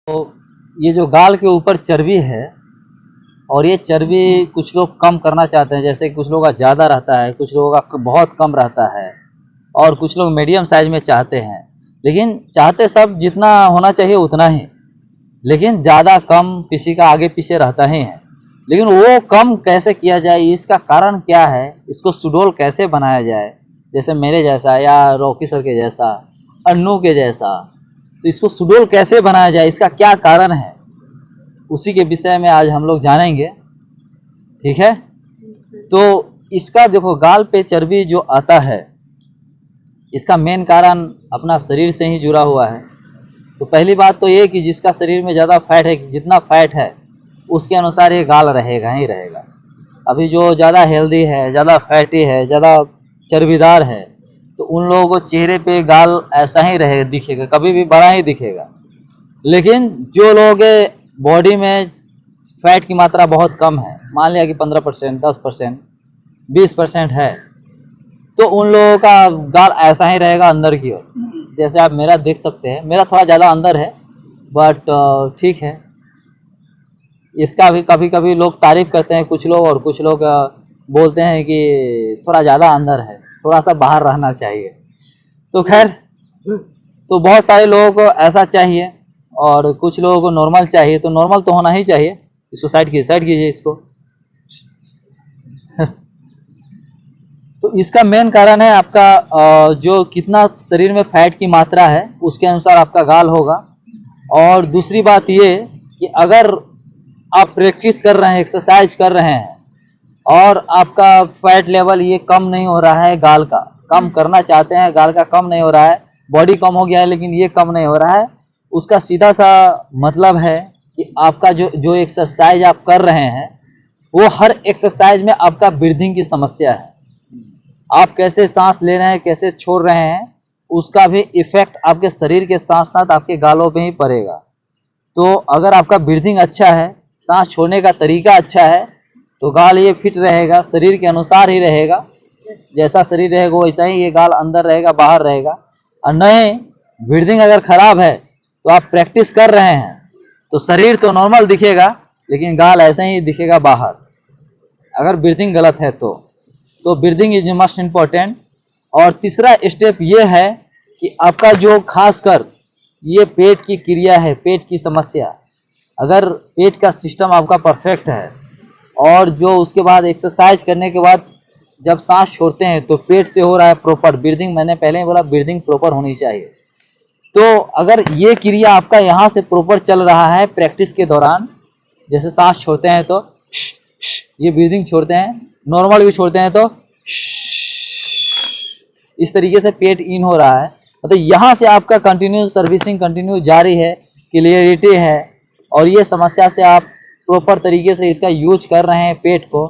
तो ये जो गाल के ऊपर चर्बी है, और ये चर्बी कुछ लोग कम करना चाहते हैं, जैसे कुछ लोगों का ज़्यादा रहता है, कुछ लोगों का बहुत कम रहता है, और कुछ लोग मीडियम साइज में चाहते हैं। लेकिन चाहते सब जितना होना चाहिए उतना ही, लेकिन ज़्यादा कम किसी का आगे पीछे रहता ही है। लेकिन वो कम कैसे किया जाए, इसका कारण क्या है, इसको सुडौल कैसे बनाया जाए, जैसे मेरे जैसा या रॉकी सर के जैसा, अन्नू के जैसा, तो इसको सुडौल कैसे बनाया जाए, इसका क्या कारण है, उसी के विषय में आज हम लोग जानेंगे। ठीक है। तो इसका देखो, गाल पे चर्बी जो आता है, इसका मेन कारण अपना शरीर से ही जुड़ा हुआ है। तो पहली बात तो ये कि जिसका शरीर में ज़्यादा फैट है, जितना फैट है उसके अनुसार ये गाल रहेगा ही रहेगा। अभी जो ज़्यादा हेल्दी है, ज़्यादा फैटी है, ज़्यादा चर्बीदार है, तो उन लोगों को चेहरे पे गाल ऐसा ही रहे दिखेगा, कभी भी बड़ा ही दिखेगा। लेकिन जो लोग बॉडी में फैट की मात्रा बहुत कम है, मान लिया कि 15%, 10%, 20% है, तो उन लोगों का गाल ऐसा ही रहेगा अंदर की ओर। जैसे आप मेरा देख सकते हैं, मेरा थोड़ा ज़्यादा अंदर है, बट ठीक है। इसका भी कभी कभी लोग तारीफ करते हैं कुछ लोग, और कुछ लोग बोलते हैं कि थोड़ा ज़्यादा अंदर है, थोड़ा सा बाहर रहना चाहिए। तो खैर, तो बहुत सारे लोगों को ऐसा चाहिए और कुछ लोगों को नॉर्मल चाहिए। तो नॉर्मल तो होना ही चाहिए। इसको साइड कीजिए इसको। तो इसका मेन कारण है आपका जो कितना शरीर में फैट की मात्रा है उसके अनुसार आपका गाल होगा। और दूसरी बात ये कि अगर आप प्रैक्टिस कर रहे हैं, एक्सरसाइज कर रहे हैं, और आपका फैट लेवल ये कम नहीं हो रहा है, गाल का कम करना चाहते हैं, गाल का कम नहीं हो रहा है, बॉडी कम हो गया है लेकिन ये कम नहीं हो रहा है, उसका सीधा सा मतलब है कि आपका जो एक्सरसाइज आप कर रहे हैं वो हर एक्सरसाइज में आपका ब्रीथिंग की समस्या है। आप कैसे सांस ले रहे हैं, कैसे छोड़ रहे हैं, उसका भी इफेक्ट आपके शरीर के साथ साथ आपके गालों पे ही पड़ेगा। तो अगर आपका ब्रीथिंग अच्छा है, सांस छोड़ने का तरीका अच्छा है, तो गाल ये फिट रहेगा, शरीर के अनुसार ही रहेगा। जैसा शरीर रहेगा वैसा ही ये गाल अंदर रहेगा, बाहर रहेगा। और नहीं, ब्रीथिंग अगर खराब है तो आप प्रैक्टिस कर रहे हैं तो शरीर तो नॉर्मल दिखेगा लेकिन गाल ऐसे ही दिखेगा बाहर, अगर ब्रीथिंग गलत है तो ब्रीथिंग इज मस्ट इम्पोर्टेंट। और तीसरा स्टेप ये है कि आपका जो खासकर ये पेट की क्रिया है, पेट की समस्या, अगर पेट का सिस्टम आपका परफेक्ट है, और जो उसके बाद एक्सरसाइज करने के बाद जब सांस छोड़ते हैं तो पेट से हो रहा है प्रॉपर ब्रीदिंग, मैंने पहले ही बोला ब्रीदिंग प्रॉपर होनी चाहिए। तो अगर ये क्रिया आपका यहाँ से प्रॉपर चल रहा है प्रैक्टिस के दौरान, जैसे सांस छोड़ते हैं तो ये ब्रीदिंग छोड़ते हैं, नॉर्मल भी छोड़ते हैं तो इस तरीके से पेट इन हो रहा है, मतलब यहाँ से आपका कंटिन्यू सर्विसिंग कंटिन्यू जारी है, क्लियरिटी है, और ये समस्या से आप प्रॉपर तरीके से इसका यूज कर रहे हैं पेट को,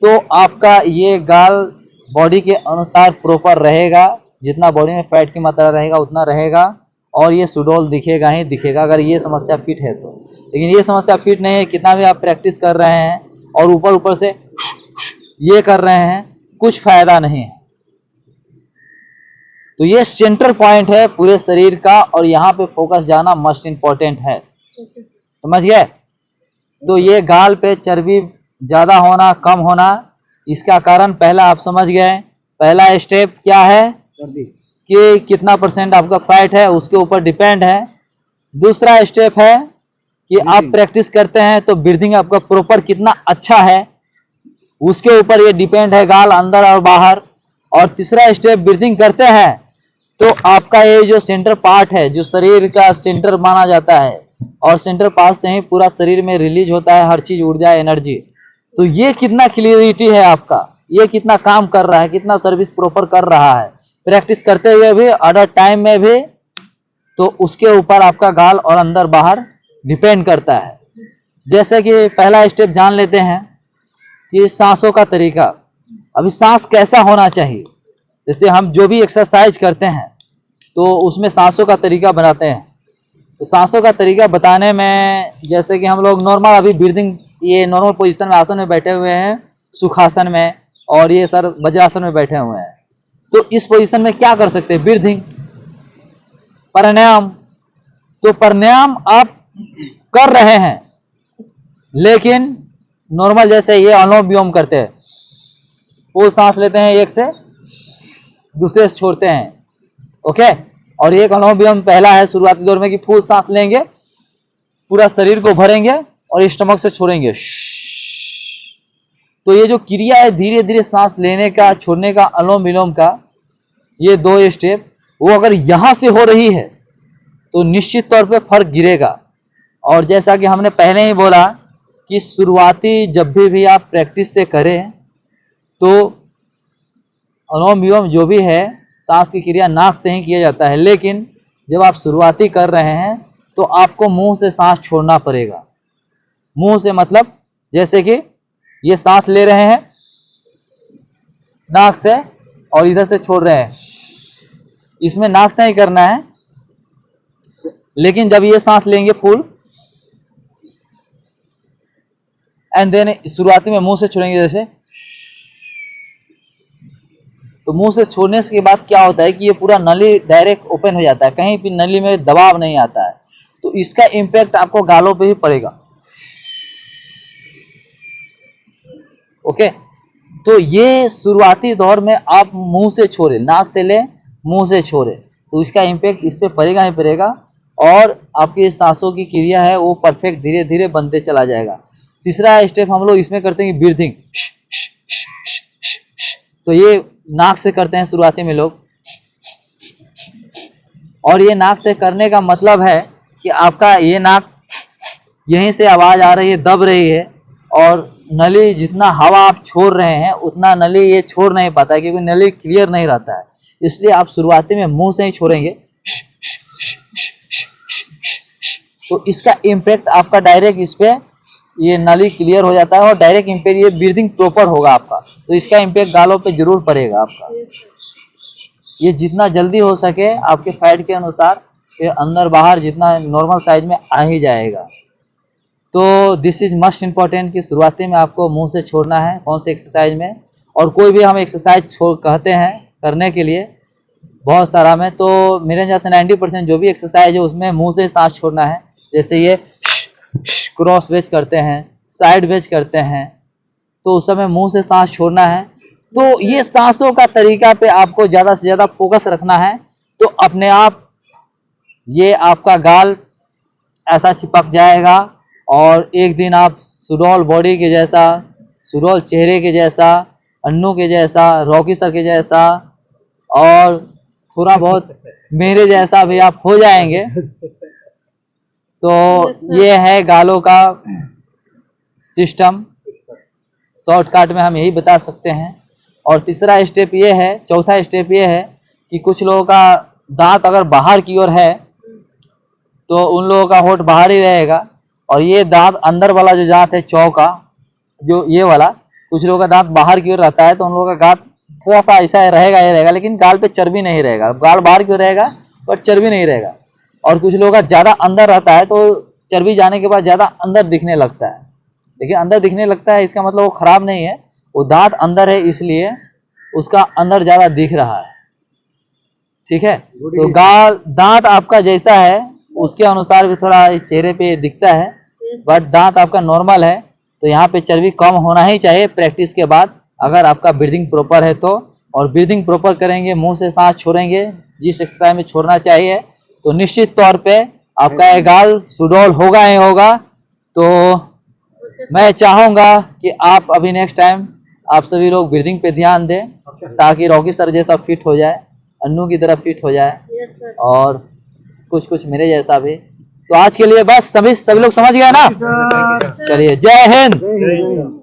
तो आपका ये गाल बॉडी के अनुसार प्रॉपर रहेगा। जितना बॉडी में फैट की मात्रा रहेगा उतना रहेगा, और ये सुडौल दिखेगा ही दिखेगा अगर ये समस्या फिट है तो। लेकिन ये समस्या फिट नहीं है, कितना भी आप प्रैक्टिस कर रहे हैं और ऊपर से ये कर रहे हैं, कुछ फायदा नहीं है। तो ये सेंटर पॉइंट है पूरे शरीर का, और यहाँ पे फोकस जाना मस्ट इम्पोर्टेंट है। समझ गए? तो ये गाल पे चर्बी ज़्यादा होना, कम होना, इसका कारण पहला आप समझ गए। पहला स्टेप क्या है कि कितना परसेंट आपका फैट है उसके ऊपर डिपेंड है। दूसरा स्टेप है कि आप प्रैक्टिस करते हैं तो ब्रीदिंग आपका प्रॉपर कितना अच्छा है, उसके ऊपर ये डिपेंड है, गाल अंदर और बाहर। और तीसरा स्टेप, ब्रीदिंग करते हैं तो आपका ये जो सेंटर पार्ट है, जो शरीर का सेंटर माना जाता है, और सेंटर पार्ट से ही पूरा शरीर में रिलीज होता है हर चीज, ऊर्जा, एनर्जी। तो ये कितना क्लियरिटी है आपका, ये कितना काम कर रहा है, कितना सर्विस प्रॉपर कर रहा है प्रैक्टिस करते हुए भी, अदर टाइम में भी, तो उसके ऊपर आपका गाल और अंदर बाहर डिपेंड करता है। जैसे कि पहला स्टेप जान लेते हैं कि सांसों का तरीका। अभी सांस कैसा होना चाहिए, जैसे हम जो भी एक्सरसाइज करते हैं तो उसमें सांसों का तरीका बनाते हैं। तो सांसों का तरीका बताने में, जैसे कि हम लोग नॉर्मल अभी ब्रीदिंग, ये नॉर्मल पोजीशन में आसन में बैठे हुए हैं, सुखासन में, और ये सर वज्रासन में बैठे हुए हैं। तो इस पोजीशन में क्या कर सकते हैं, ब्रीदिंग, प्राणायाम। तो प्राणायाम आप कर रहे हैं, लेकिन नॉर्मल जैसे ये अनुलोम विलोम करते हैं, फुल सांस लेते हैं एक से दूसरे से छोड़ते हैं, ओके। और एक अनुलोम विलोम पहला है शुरुआती दौर में कि फुल सांस लेंगे, पूरा शरीर को भरेंगे और स्टमक से छोड़ेंगे। तो ये जो क्रिया है धीरे धीरे सांस लेने का छोड़ने का अनुलोम विलोम का, ये 2 स्टेप, वो अगर यहां से हो रही है तो निश्चित तौर पे फर्क गिरेगा। और जैसा कि हमने पहले ही बोला कि शुरुआती जब भी आप प्रैक्टिस से करें तो अनुलोम विलोम जो भी है सांस की क्रिया नाक से ही किया जाता है, लेकिन जब आप शुरुआती कर रहे हैं तो आपको मुंह से सांस छोड़ना पड़ेगा। मुंह से मतलब जैसे कि ये सांस ले रहे हैं नाक से और इधर से छोड़ रहे हैं, इसमें नाक से ही करना है, लेकिन जब ये सांस लेंगे फुल एंड देन शुरुआती में मुंह से छोड़ेंगे जैसे, तो मुंह से छोड़ने के बाद क्या होता है कि ये पूरा नली डायरेक्ट ओपन हो जाता है, कहीं भी नली में दबाव नहीं आता है, तो इसका इम्पैक्ट आपको गालों पे ही पड़ेगा, ओके। तो ये शुरुआती दौर में आप मुंह से छोड़े, नाक से ले मुंह से छोड़े, तो इसका इम्पैक्ट इस पे पड़ेगा ही पड़ेगा और आपकी सांसों की क्रिया है वो परफेक्ट धीरे धीरे बनते चला जाएगा। तीसरा स्टेप हम लोग इसमें करते हैं ब्रीथिंग, तो ये नाक से करते हैं शुरुआती में लोग, और ये नाक से करने का मतलब है कि आपका ये नाक यहीं से आवाज आ रही है, दब रही है, और नली जितना हवा आप छोड़ रहे हैं उतना नली ये छोड़ नहीं पाता है, क्योंकि नली क्लियर नहीं रहता है। इसलिए आप शुरुआती में मुंह से ही छोड़ेंगे, तो इसका इम्पैक्ट आपका डायरेक्ट इस पे ये नली क्लियर हो जाता है और डायरेक्ट इम्पैक्ट ये ब्रीदिंग प्रॉपर होगा आपका, तो इसका इम्पैक्ट गालों पे जरूर पड़ेगा आपका। ये जितना जल्दी हो सके आपके फैट के अनुसार ये अंदर बाहर जितना नॉर्मल साइज में आ ही जाएगा। तो दिस इज मस्ट इम्पॉर्टेंट कि शुरुआती में आपको मुंह से छोड़ना है कौन से एक्सरसाइज में, और कोई भी हम एक्सरसाइज कहते हैं करने के लिए बहुत सारा में, तो मेरे यहाँ से 90% जो भी एक्सरसाइज है उसमें मुंह से सांस छोड़ना है। जैसे ये क्रॉस वेज करते हैं, साइड वेज करते हैं, तो उस समय मुंह से सांस छोड़ना है। तो ये सांसों का तरीका पे आपको ज़्यादा से ज़्यादा फोकस रखना है, तो अपने आप ये आपका गाल ऐसा चिपक जाएगा और एक दिन आप सुडौल बॉडी के जैसा, सुडौल चेहरे के जैसा, अन्नू के जैसा, रॉकी सर के जैसा और थोड़ा बहुत मेरे जैसा भी आप हो जाएंगे। तो ये है गालों का सिस्टम, शॉर्टकट में हम यही बता सकते हैं। और तीसरा स्टेप ये है, चौथा स्टेप ये है कि कुछ लोगों का दांत अगर बाहर की ओर है तो उन लोगों का होंठ बाहर ही रहेगा, और ये दांत अंदर वाला जो दांत है चौ का, जो ये वाला, कुछ लोगों का दांत बाहर की ओर रहता है तो उन लोगों का दांत थोड़ा सा ऐसा रहेगा, ये रहेगा, लेकिन गाल पे चर्बी नहीं रहेगा। गाल बाहर की ओर रहेगा पर चर्बी नहीं रहेगा। और कुछ लोगों का ज़्यादा अंदर रहता है तो चर्बी जाने के बाद ज़्यादा अंदर दिखने लगता है। देखिए अंदर दिखने लगता है इसका मतलब वो खराब नहीं है, वो दांत अंदर है इसलिए उसका अंदर ज़्यादा दिख रहा है, ठीक है। तो गाल दांत आपका जैसा है उसके अनुसार भी थोड़ा चेहरे पे दिखता है, बट दांत आपका नॉर्मल है तो यहाँ पे चर्बी कम होना ही चाहिए प्रैक्टिस के बाद, अगर आपका ब्रीदिंग प्रॉपर है तो। और ब्रीदिंग प्रॉपर करेंगे, मुंह से सांस छोड़ेंगे जिस एक्सरसाइज में छोड़ना चाहिए, तो निश्चित तौर पे आपका ये गाल सुडौल होगा ही होगा। तो मैं चाहूँगा कि आप अभी नेक्स्ट टाइम आप सभी लोग ब्रीदिंग पे ध्यान दें ताकि रॉकी सर जैसा फिट हो जाए, अन्नू की तरफ फिट हो जाए और कुछ मेरे जैसा भी। तो आज के लिए बस सभी लोग समझ गए ना? चलिए, जय हिंद।